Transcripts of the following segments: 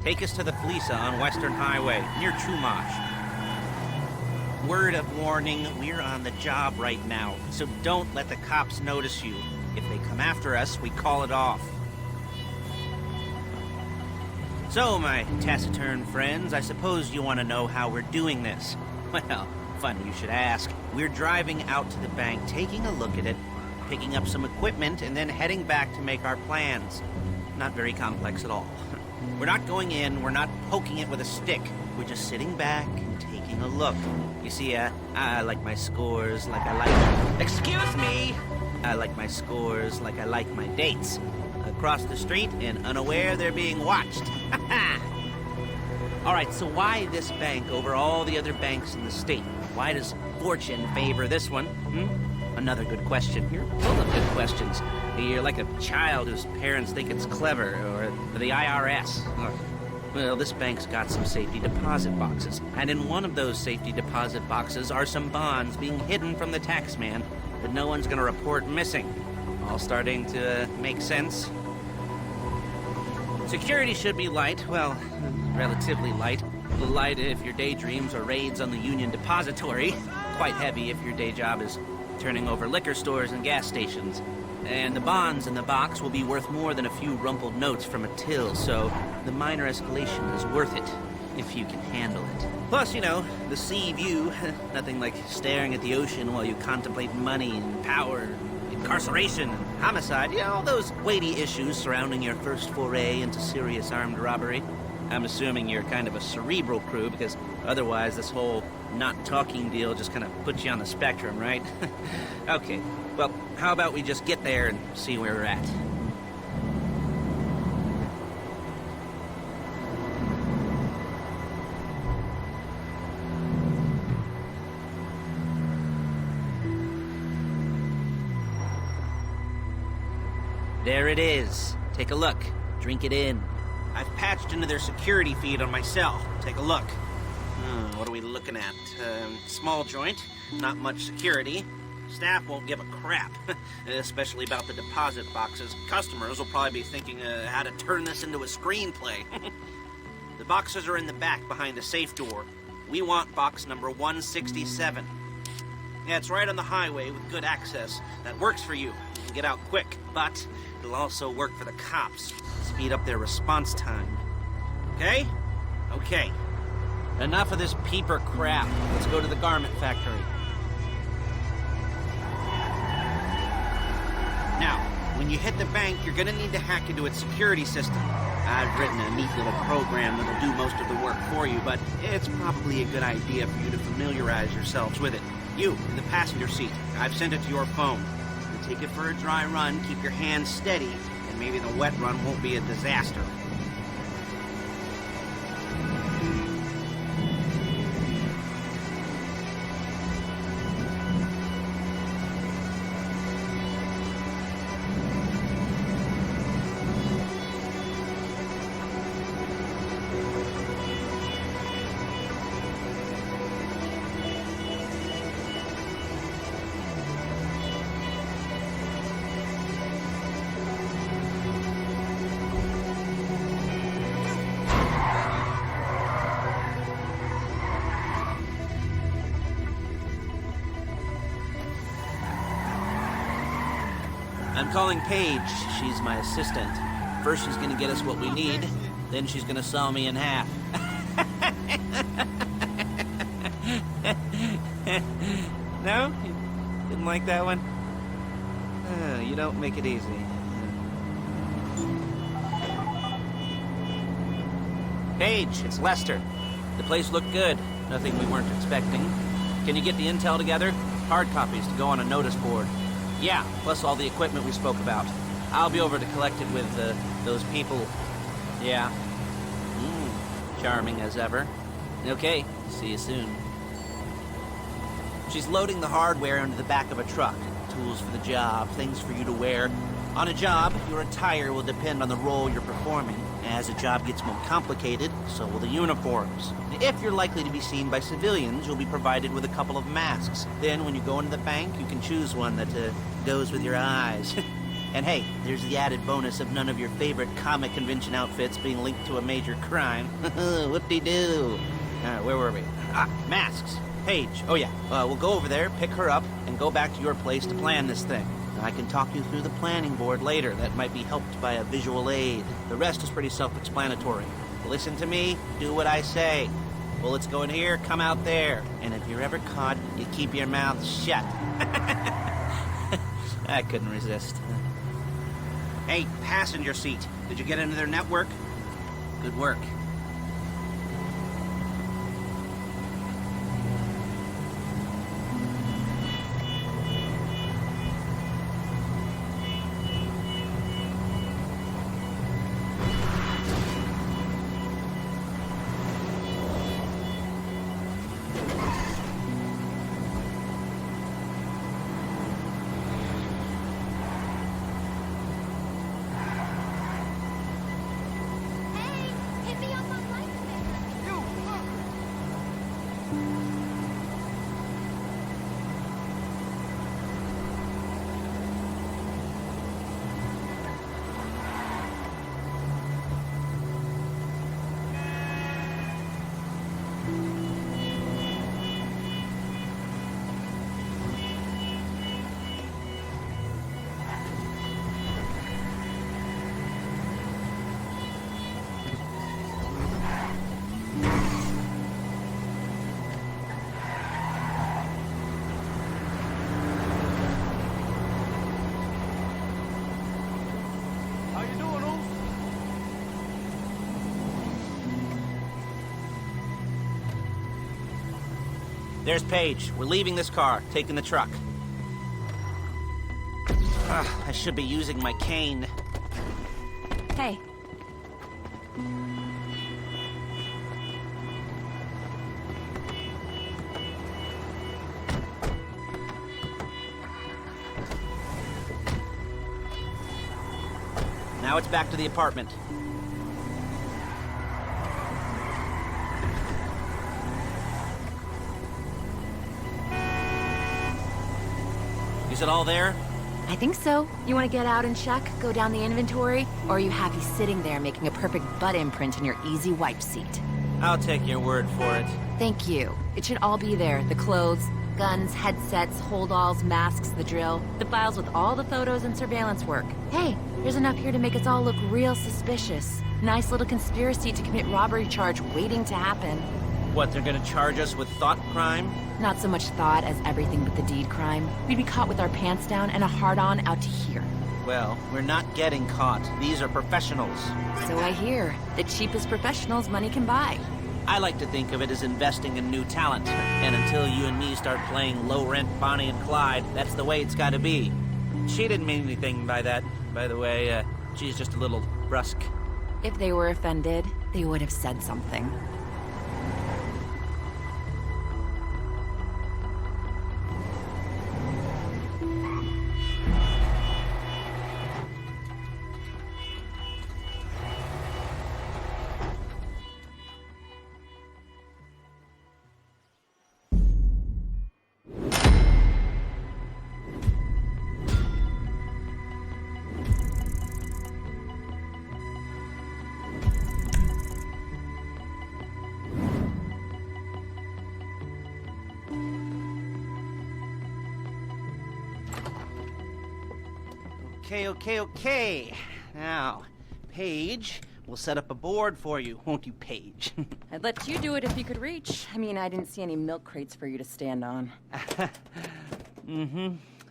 Take us to the FLEECA on Western Highway, near Chumash. Word of warning, we're on the job right now, so don't let the cops notice you. If they come after us, we call it off. So, my taciturn friends, I suppose you want to know how we're doing this. Well, funny you should ask. We're driving out to the bank, taking a look at it, picking up some equipment, and then heading back to make our plans. Not very complex at all. We're not going in, we're not poking it with a stick. We're just sitting back and taking a look. You see, I like my scores like I like... Excuse me! I like my scores like I like my dates. Across the street and unaware they're being watched. All right, so why this bank over all the other banks in the state? Why does fortune favor this one? Another good question. You're full of good questions. You're like a child whose parents think it's clever, or the IRS. Well, this bank's got some safety deposit boxes, and in one of those safety deposit boxes are some bonds being hidden from the tax man that no one's gonna report missing. All starting to make sense? Security should be light, well, relatively light. Light if your daydreams are raids on the Union Depository. Quite heavy if your day job is turning over liquor stores and gas stations. And the bonds in the box will be worth more than a few rumpled notes from a till, so the minor escalation is worth it, if you can handle it. Plus, you know, the sea view, nothing like staring at the ocean while you contemplate money and power, incarceration and homicide, you know, all those weighty issues surrounding your first foray into serious armed robbery. I'm assuming you're kind of a cerebral crew, because otherwise this whole not talking deal just kind of puts you on the spectrum, right? Okay, well, how about we just get there and see where we're at? There it is. Take a look. Drink it in. I've patched into their security feed on my cell. Take a look. What are we looking at? Small joint, not much security. Staff won't give a crap, especially about the deposit boxes. Customers will probably be thinking how to turn this into a screenplay. The boxes are in the back behind a safe door. We want box number 167. Yeah, it's right on the highway with good access. That works for you. You can get out quick, but it'll also work for the cops. Speed up their response time. Okay? Okay. Enough of this peeper crap. Let's go to the garment factory. Now, when you hit the bank, you're gonna need to hack into its security system. I've written a neat little program that'll do most of the work for you, but it's probably a good idea for you to familiarize yourselves with it. You, in the passenger seat, I've sent it to your phone. You take it for a dry run, keep your hands steady, and maybe the wet run won't be a disaster. I'm calling Paige. She's my assistant. First she's gonna get us what we need, then she's gonna saw me in half. No? You didn't like that one? You don't make it easy. Paige, it's Lester. The place looked good. Nothing we weren't expecting. Can you get the intel together? Hard copies to go on a notice board. Yeah, plus all the equipment we spoke about. I'll be over to collect it with, those people. Yeah. Charming as ever. Okay, see you soon. She's loading the hardware into the back of a truck. Tools for the job, things for you to wear. On a job, your attire will depend on the role you're performing. As the job gets more complicated, so will the uniforms. If you're likely to be seen by civilians, you'll be provided with a couple of masks. Then, when you go into the bank, you can choose one that goes with your eyes. And hey, there's the added bonus of none of your favorite comic convention outfits being linked to a major crime. Whoop-de-doo. Where were we? Masks. Paige. Oh yeah, we'll go over there, pick her up, and go back to your place to plan this thing. I can talk you through the planning board later. That might be helped by a visual aid. The rest is pretty self-explanatory. Listen to me, do what I say. Bullets go in here, come out there. And if you're ever caught, you keep your mouth shut. I couldn't resist. Hey, passenger seat. Did you get into their network? Good work. There's Paige. We're leaving this car, taking the truck. I should be using my cane. Hey. Now it's back to the apartment. Is it all there? I think so. You want to get out and check? Go down the inventory? Or are you happy sitting there making a perfect butt imprint in your easy wipe seat? I'll take your word for it. Thank you. It should all be there. The clothes, guns, headsets, holdalls, masks, the drill. The files with all the photos and surveillance work. Hey, there's enough here to make us all look real suspicious. Nice little conspiracy to commit robbery charge waiting to happen. What, they're gonna charge us with thought crime? Not so much thought as everything but the deed crime. We'd be caught with our pants down and a hard-on out to here. Well, we're not getting caught. These are professionals. So I hear. The cheapest professionals money can buy. I like to think of it as investing in new talent. And until you and me start playing low-rent Bonnie and Clyde, that's the way it's gotta be. She didn't mean anything by that, by the way. She's just a little brusque. If they were offended, they would have said something. Okay. Now, Paige, we'll set up a board for you, won't you, Paige? I'd let you do it if you could reach. I mean, I didn't see any milk crates for you to stand on.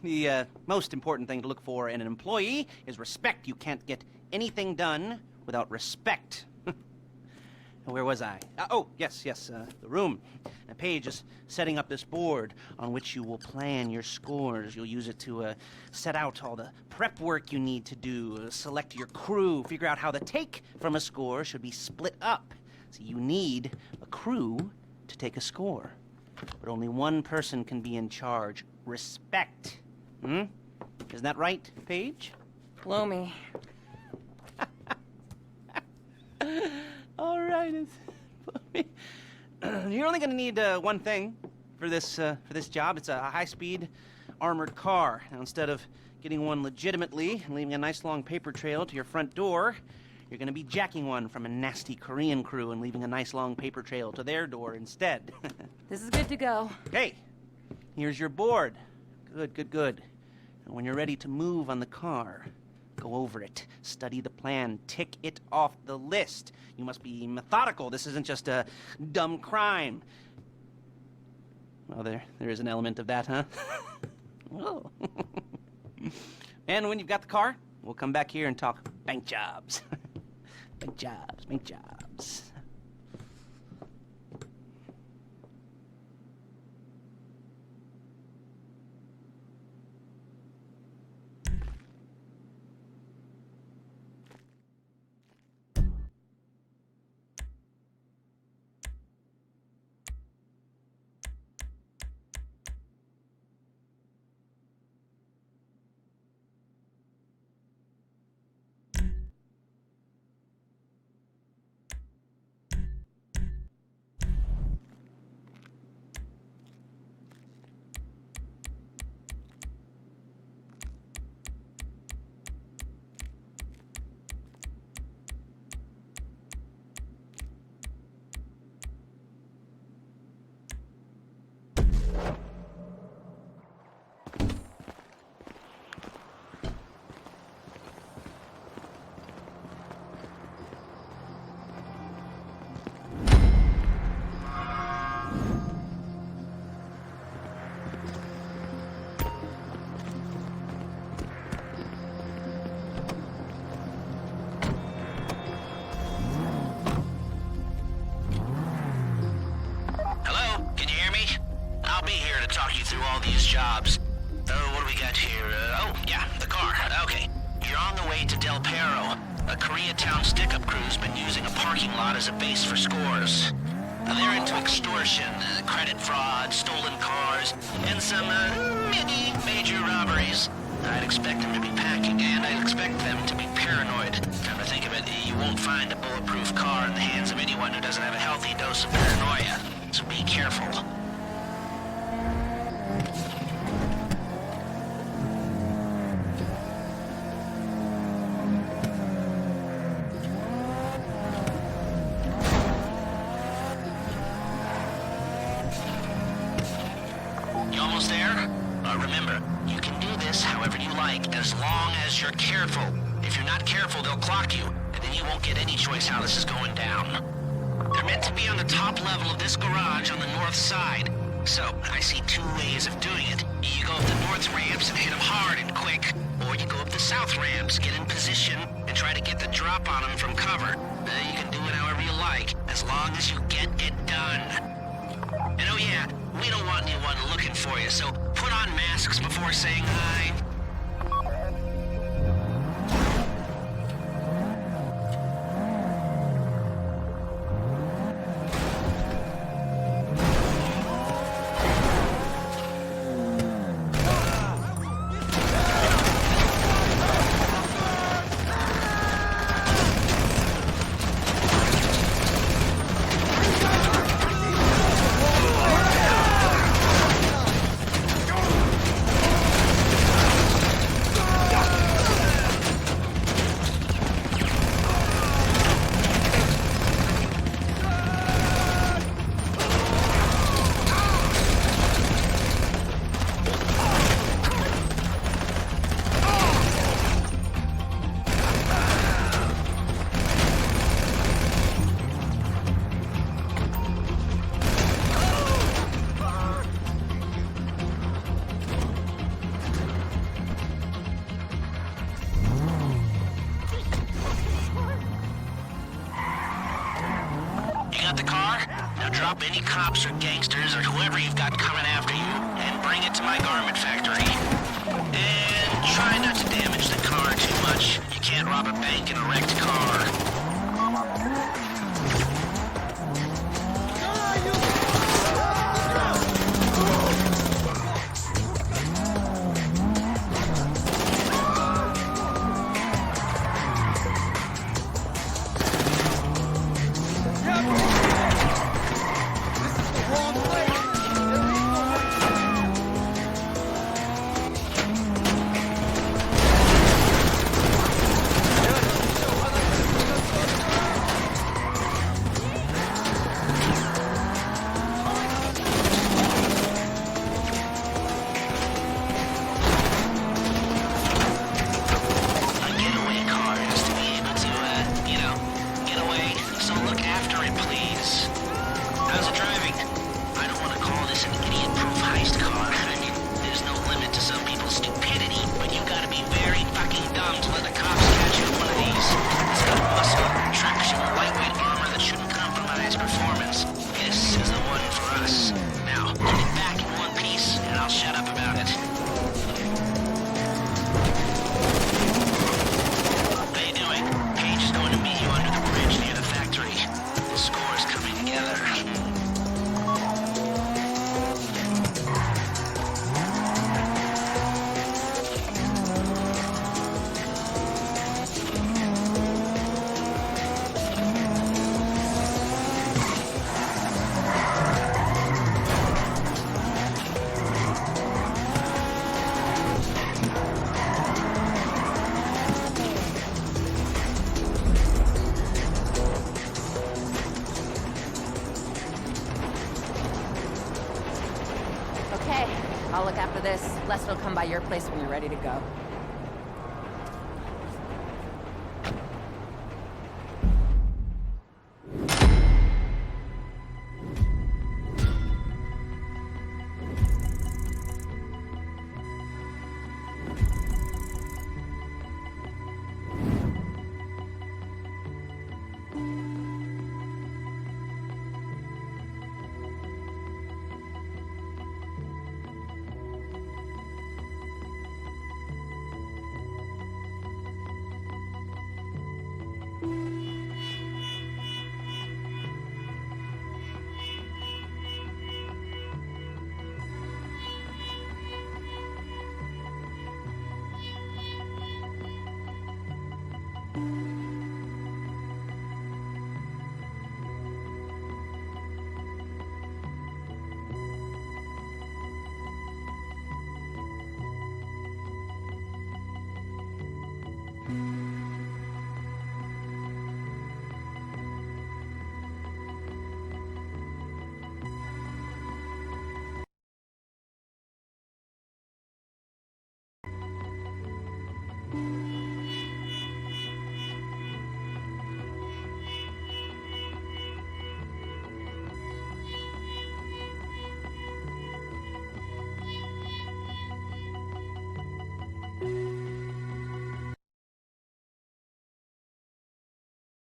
The most important thing to look for in an employee is respect. You can't get anything done without respect. Where was I? Yes, the room. Now, Paige is setting up this board on which you will plan your scores. You'll use it to set out all the prep work you need to do, select your crew, figure out how the take from a score should be split up. So you need a crew to take a score. But only one person can be in charge. Respect. Isn't that right, Paige? Blow me. All right. You're only going to need one thing for this job. It's a high-speed armored car. Now, instead of getting one legitimately and leaving a nice long paper trail to your front door, you're gonna be jacking one from a nasty Korean crew and leaving a nice long paper trail to their door instead. This is good to go. Hey, here's your board. Good, good, good. And when you're ready to move on the car, go over it, study the plan, tick it off the list. You must be methodical. This isn't just a dumb crime. Well, there is an element of that, huh? Oh. And when you've got the car, we'll come back here and talk bank jobs. Bank jobs, bank jobs. Through all these jobs. What do we got here? Oh, yeah, the car. Okay. You're on the way to Del Perro. A Koreatown stick-up crew's been using a parking lot as a base for scores. They're into extortion, credit fraud, stolen cars, and some, major robberies. I'd expect them to be packing, and I'd expect them to be paranoid. Come to think of it, you won't find a bulletproof car in the hands of anyone who doesn't have a healthy dose of paranoia. So be careful. Almost there? Remember, you can do this however you like, as long as you're careful. If you're not careful, they'll clock you, and then you won't get any choice how this is going down. They're meant to be on the top level of this garage on the north side. So, I see two ways of doing it. You go up the north ramps and hit them hard and quick, or you go up the south ramps, get in position, and try to get the drop on them from cover. You can do it however you like, as long as you get it done. And oh yeah, we don't want anyone looking for you, so put on masks before saying hi. The car? Now drop any cops or gangsters or whoever you've got coming after you and bring it to my garment factory. And try not to damage the car too much. You can't rob a bank in a wrecked car. I'll look after this. Lester will come by your place when you're ready to go.